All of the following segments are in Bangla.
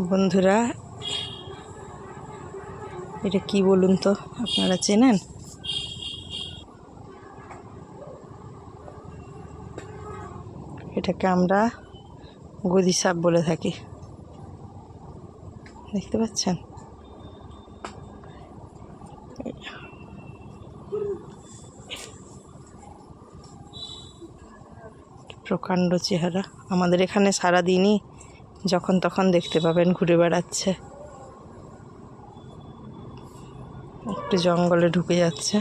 বন্ধুরা, এটা কি বলুন তো, আপনারা চেনেন? এটাকে আমরা গদি সাপ বলে থাকি। দেখতে পাচ্ছেন? প্রকাণ্ড চেহারা। আমাদের এখানে সারাদিনই যখন তখন দেখতে পাবেন ঘুরে বেড়াচ্ছে। একটু জঙ্গলে ঢুকে যাচ্ছে,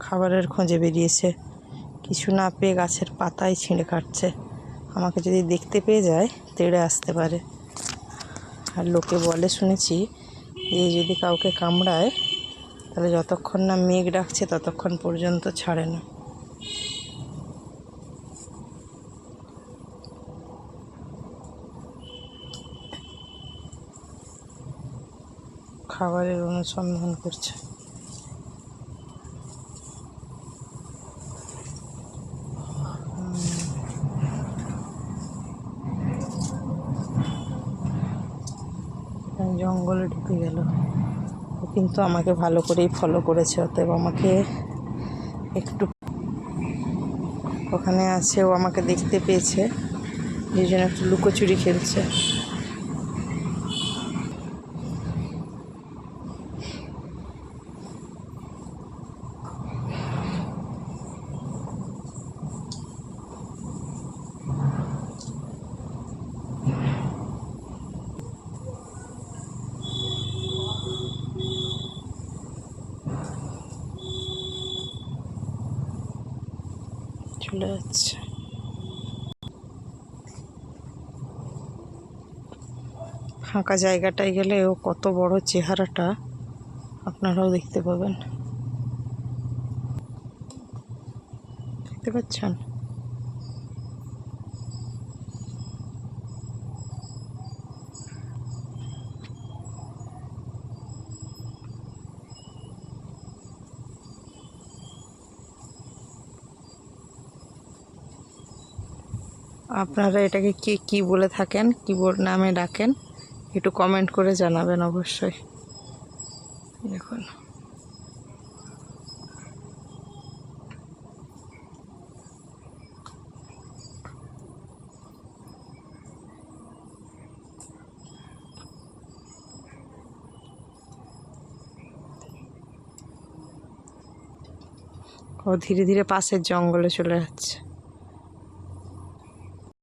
খাবারের খোঁজে বেরিয়েছে। কিছু না পেয়ে গাছের পাতাই ছিঁড়ে খাচ্ছে। আমাকে যদি দেখতে পেয়ে যায় তেড়ে আসতে পারে। আর লোকে বলে শুনেছি যে যদি কাউকে কামড়ায় তাহলে যতক্ষণ না মেঘ ডাকছে ততক্ষণ পর্যন্ত ছাড়ে না। খাবারের অনুসন্ধান করছে। জঙ্গলে ঢুকে গেল। ও কিন্তু আমাকে ভালো করেই ফলো করেছে, অতএব আমাকে একটু ওখানে আছে, ও আমাকে দেখতে পেয়েছে, এই জন্য একটু লুকোচুরি খেলছে। চলে যাচ্ছে। ফাঁকা জায়গাটায় গেলে ও কত বড় চেহারাটা আপনারাও দেখতে পাবেন। দেখতে পাচ্ছেন? আপনারা এটাকে কে কী বলে থাকেন, কী নামে ডাকেন, একটু কমেন্ট করে জানাবেন অবশ্যই। দেখুন, ও ধীরে ধীরে পাশের জঙ্গলে চলে যাচ্ছে।